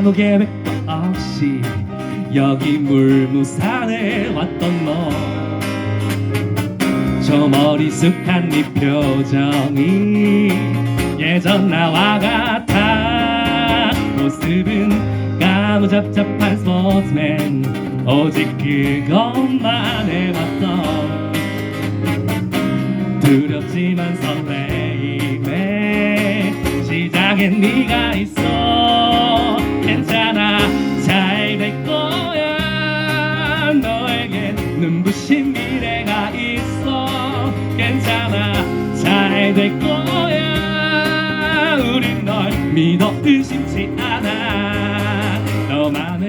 아무 계획 없이 여기 물무산에 왔던 너, 저 머리숙한 네 표정이 예전 나와 같아. 모습은 까무잡잡한 스포츠맨, 오직 그것만 해봤던 두렵지만 설레임에 시작엔 네가 있어.